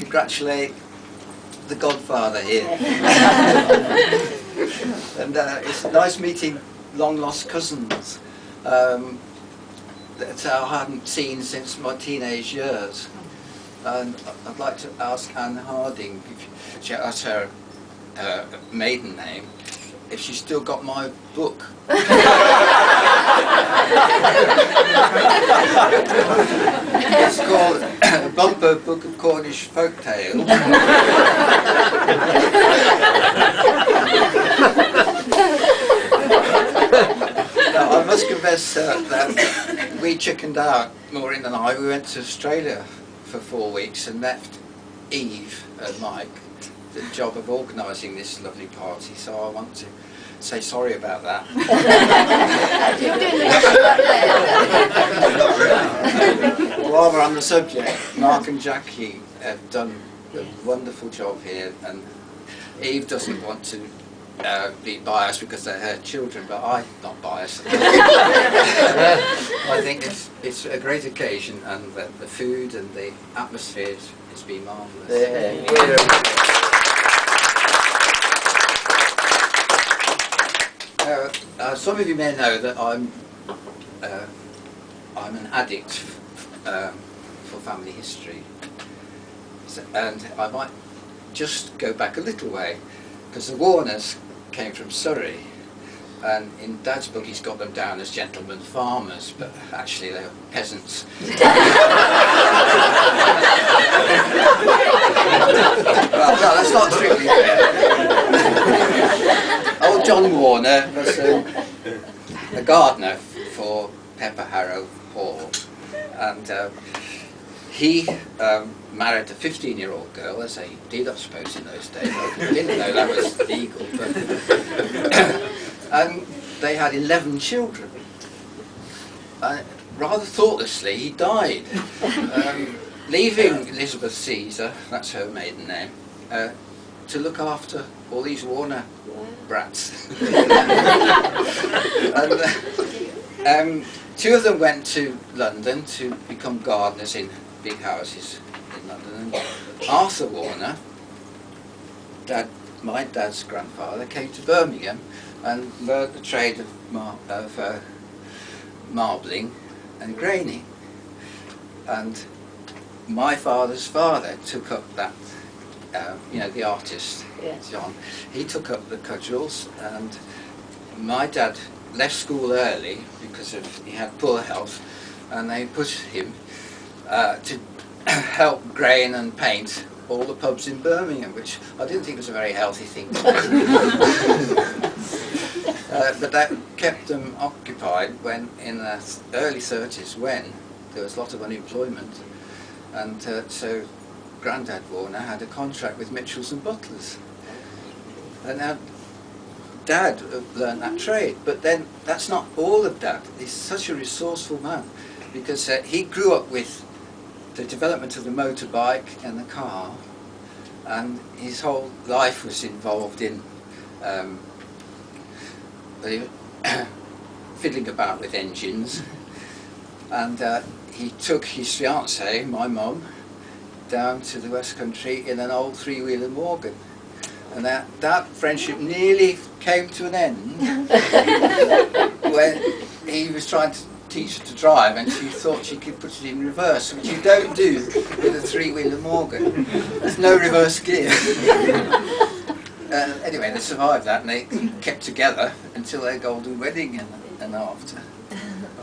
congratulate the godfather here. And it's nice meeting long-lost cousins that I hadn't seen since my teenage years. And I'd like to ask Anne Harding, if that's her maiden name, if she's still got my book. It's called A Bumper Book of Cornish Folk Tales. Now, I must confess that we chickened out, Maureen and I. We went to Australia for 4 weeks and left Eve and Mike the job of organising this lovely party, so I want to say sorry about that. While we're on the subject, Mark and Jackie have done a wonderful job here, and Eve doesn't want to be biased because they're her children, but I'm not biased. I think it's a great occasion, and the food and the atmosphere has been marvellous. Some of you may know that I'm an addict for family history, and I might just go back a little way, because the Warners came from Surrey, and in Dad's book he's got them down as gentlemen farmers, but actually they were peasants. Well, no, that's not strictly fair. Old John Warner was a gardener for Pepper Harrow Hall, and he married a 15-year-old girl, as they did, I suppose, in those days. I didn't know that was legal, but and they had 11 children. Rather thoughtlessly, he died, leaving Elizabeth Caesar, that's her maiden name, to look after all these Warner brats. And two of them went to London to become gardeners in big houses in London. And Arthur Warner, my dad's grandfather, came to Birmingham and learned the trade of marbling and graining. And my father's father took up that, the artist, John. He took up the cudgels, and my dad left school early because he had poor health, and they put him to help grain and paint all the pubs in Birmingham, which I didn't think was a very healthy thing to do. But that kept them occupied when, in the early 30s, when there was a lot of unemployment, and so Grandad Warner had a contract with Mitchells and Butlers. And now Dad learned that trade, but then that's not all of Dad. He's such a resourceful man, because he grew up with the development of the motorbike and the car, and his whole life was involved in fiddling about with engines. And he took his fiancée, my mum, down to the West Country in an old three-wheeler Morgan. And that friendship nearly came to an end when he was trying to teach her to drive, and she thought she could put it in reverse, which you don't do with a three-wheeler Morgan. There's no reverse gear. Anyway, they survived that, and they kept together until their golden wedding and after.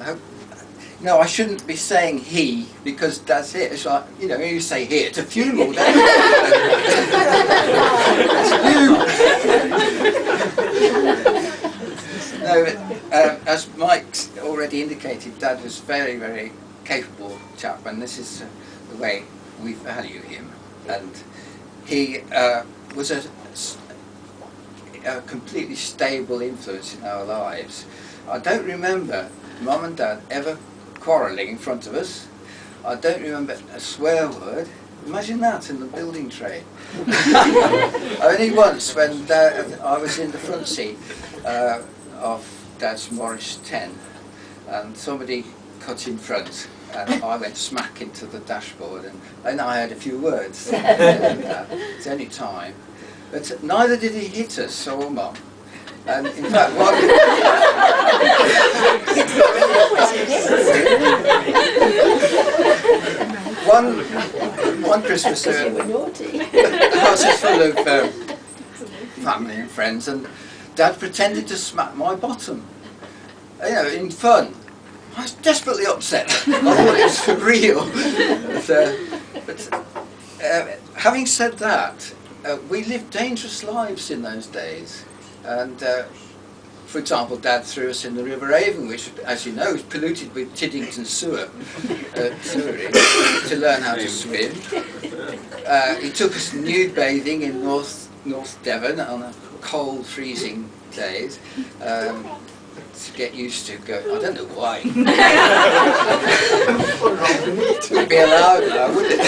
I hope. No, I shouldn't be saying he, because Dad's here. It's like, you say he at a funeral, don't you? It's you. No, as Mike's already indicated, Dad was very, very capable chap, and this is the way we value him. And he was a completely stable influence in our lives. I don't remember Mum and Dad ever quarrelling in front of us. I don't remember a swear word. Imagine that in the building trade. Only once, when I was in the front seat of Dad's Morris 10, and somebody cut in front, and I went smack into the dashboard, and then I had a few words. It's only time. But neither did he hit us or Mum. And in fact, one Christmas, the house is full of family and friends, and Dad pretended to smack my bottom, you know, in fun. I was desperately upset. I thought it was for real. But having said that, we lived dangerous lives in those days. And for example, Dad threw us in the River Avon, which, as you know, is polluted with Tiddington sewerage, to learn how to swim. He took us nude bathing in North Devon on a cold, freezing days. To get used to go, I don't know why. It wouldn't be allowed now, would it?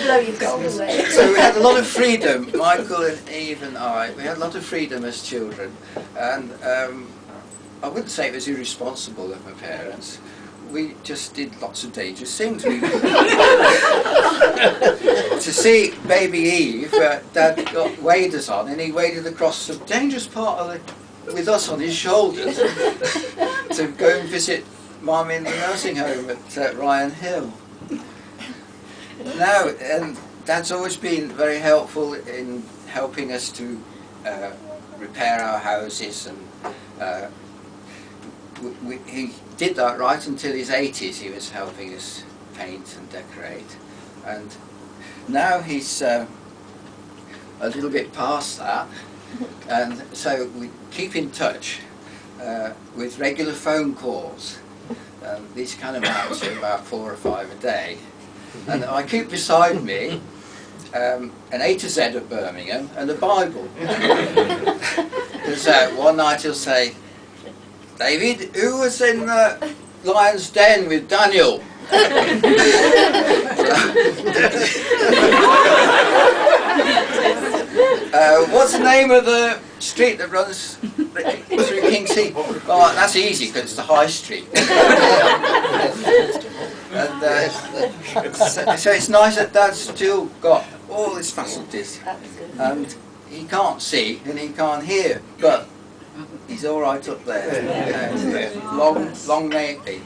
Blow your gold away. So we had a lot of freedom, Michael and Eve and I. We had a lot of freedom as children, and I wouldn't say it was irresponsible of my parents. We just did lots of dangerous things. To see baby Eve, Dad got waders on, and he waded across the dangerous part of the with us on his shoulders to go and visit Mum in the nursing home at Ryan Hill. Now, and Dad's always been very helpful in helping us to repair our houses, and he did that right until his 80s. He was helping us paint and decorate, and now he's a little bit past that. And so we keep in touch with regular phone calls. These kind of amount to about 4 or 5 a day. And I keep beside me an A to Z of Birmingham and a Bible. Because one night he'll say, "David, who was in the lion's den with Daniel?" What's the name of the street that runs through King's Heath? Oh, that's easy because it's the High Street. And, so it's nice that Dad's still got all his faculties, and he can't see and he can't hear, but he's all right up there. Long may it be.